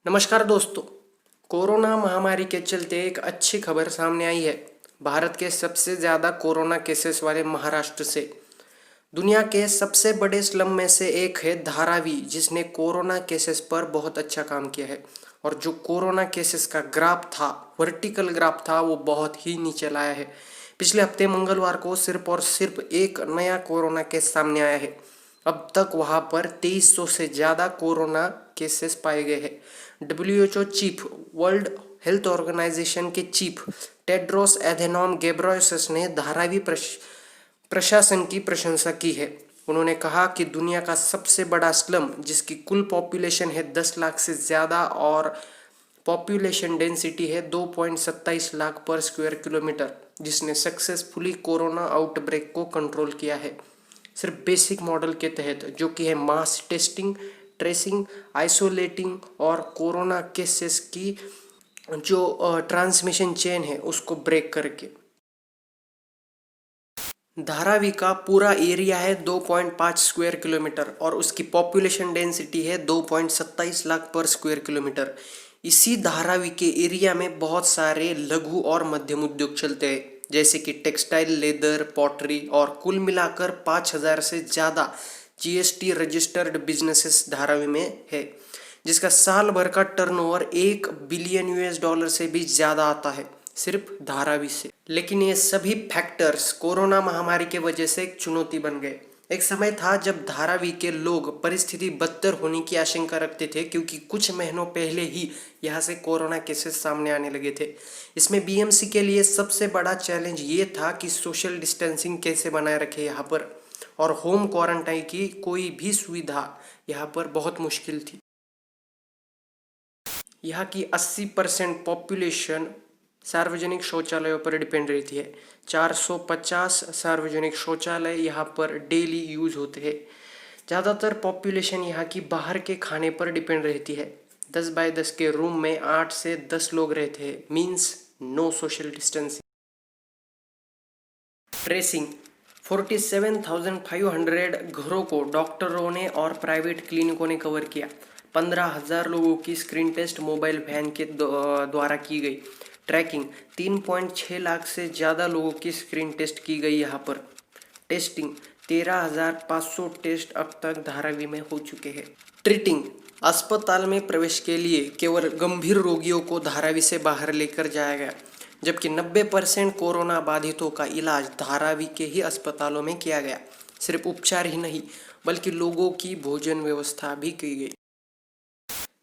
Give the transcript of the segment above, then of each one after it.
नमस्कार दोस्तों। कोरोना महामारी के चलते एक अच्छी खबर सामने आई है। भारत के सबसे ज़्यादा कोरोना केसेस वाले महाराष्ट्र से दुनिया के सबसे बड़े स्लम में से एक है धारावी, जिसने कोरोना केसेस पर बहुत अच्छा काम किया है। और जो कोरोना केसेस का ग्राफ था, वर्टिकल ग्राफ था, वो बहुत ही नीचे लाया है। पिछले हफ्ते मंगलवार को सिर्फ और सिर्फ एक नया कोरोना केस सामने आया है। अब तक वहां पर 2300 से ज़्यादा कोरोना केसेस पाए गए हैं। WHO chief, world health organisation के चीफ टेड्रोस एधेनॉम घेब्रेयेसस ने धारावी प्रशासन की प्रशंसा की है। उन्होंने कहा कि दुनिया का सबसे बड़ा स्लम, जिसकी कुल पॉपुलेशन है 10 लाख से ज़्यादा और पॉपुलेशन डेंसिटी है 2.27 लाख पर स्क्वायर किलोमीटर, जिसने सक्सेसफुली कोरोना आउटब्रेक को कंट्रोल किया है। सिर्फ बेसिक मॉडल के तहत, जो कि है मास टेस्टिंग, ट्रेसिंग, आइसोलेटिंग और कोरोना केसेस की जो ट्रांसमिशन चेन है उसको ब्रेक करके। धारावी का पूरा एरिया है 2.5 स्क्वायर किलोमीटर और उसकी पॉपुलेशन डेंसिटी है 2.27 लाख पर स्क्वायर किलोमीटर। इसी धारावी के एरिया में बहुत सारे लघु और मध्यम उद्योग चलते हैं, जैसे कि टेक्सटाइल, लेदर, पॉटरी और कुल मिलाकर 5000 से ज़्यादा GST रजिस्टर्ड बिजनेसेस धारावी में है, जिसका साल भर का टर्नओवर $1 बिलियन से भी ज़्यादा आता है सिर्फ धारावी से। लेकिन ये सभी फैक्टर्स कोरोना महामारी के वजह से एक चुनौती बन गए। एक समय था जब धारावी के लोग परिस्थिति बदतर होने की आशंका रखते थे, क्योंकि कुछ महीनों पहले ही यहाँ से कोरोना केसेस सामने आने लगे थे। इसमें BMC के लिए सबसे बड़ा चैलेंज ये था कि सोशल डिस्टेंसिंग कैसे बनाए रखे यहाँ पर, और होम क्वारंटाइन की कोई भी सुविधा यहाँ पर बहुत मुश्किल थी। यहाँ की 80% पॉपुलेशन सार्वजनिक शौचालयों पर डिपेंड रहती है। 450 सार्वजनिक शौचालय यहाँ पर डेली यूज होते हैं। ज़्यादातर पॉपुलेशन यहाँ की बाहर के खाने पर डिपेंड रहती है। 10 बाय 10 के रूम में 8 से 10 लोग रहते हैं, means no social distancing. Tracing 47,500 घरों को डॉक्टरों ने और प्राइवेट क्लिनिकों ने कवर किया। 15,000 लोगों की स्क्रीन टेस्ट मोबाइल वैन के द्वारा की गई। ट्रैकिंग 3.6 लाख से ज़्यादा लोगों की स्क्रीन टेस्ट की गई यहाँ पर। टेस्टिंग 13,500 टेस्ट अब तक धारावी में हो चुके हैं। ट्रीटिंग अस्पताल में प्रवेश के लिए केवल गंभीर रोगियों को धारावी से बाहर लेकर जाया गया, जबकि 90% कोरोना बाधितों का इलाज धारावी के ही अस्पतालों में किया गया। सिर्फ उपचार ही नहीं, बल्कि लोगों की भोजन व्यवस्था भी की गई।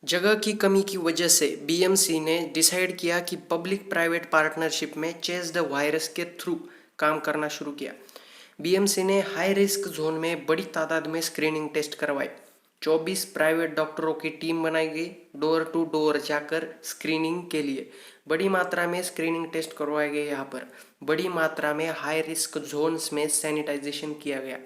जगह की कमी की वजह से BMC ने डिसाइड किया कि पब्लिक प्राइवेट पार्टनरशिप में चेस द वायरस के थ्रू काम करना शुरू किया। BMC ने हाई रिस्क जोन में बड़ी तादाद में स्क्रीनिंग टेस्ट करवाए। 24 प्राइवेट डॉक्टरों की टीम बनाई गई, डोर टू डोर जाकर स्क्रीनिंग के लिए। बड़ी मात्रा में स्क्रीनिंग टेस्ट करवाए गए। यहाँ पर बड़ी मात्रा में हाई रिस्क जोन्स में सैनिटाइजेशन किया गया।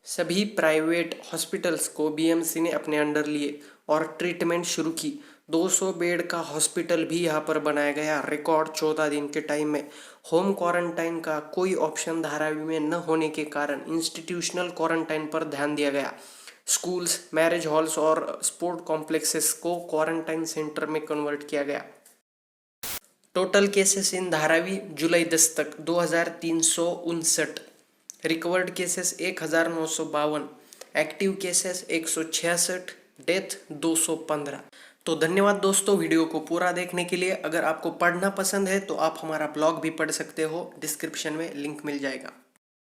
सभी प्राइवेट हॉस्पिटल्स को BMC ने अपने अंडर लिए और ट्रीटमेंट शुरू की। 200 बेड का हॉस्पिटल भी यहाँ पर बनाया गया रिकॉर्ड 14 दिन के टाइम में। होम क्वारंटाइन का कोई ऑप्शन धारावी में न होने के कारण इंस्टीट्यूशनल क्वारंटाइन पर ध्यान दिया गया। स्कूल्स, मैरिज हॉल्स और स्पोर्ट कॉम्प्लेक्सेस को क्वारंटाइन सेंटर में कन्वर्ट किया गया। टोटल केसेस इन धारावी जुलाई 10 तक 2359, recovered cases 1952, active cases 166, death 215। तो धन्यवाद दोस्तों वीडियो को पूरा देखने के लिए। अगर आपको पढ़ना पसंद है तो आप हमारा ब्लॉग भी पढ़ सकते हो, डिस्क्रिप्शन में लिंक मिल जाएगा।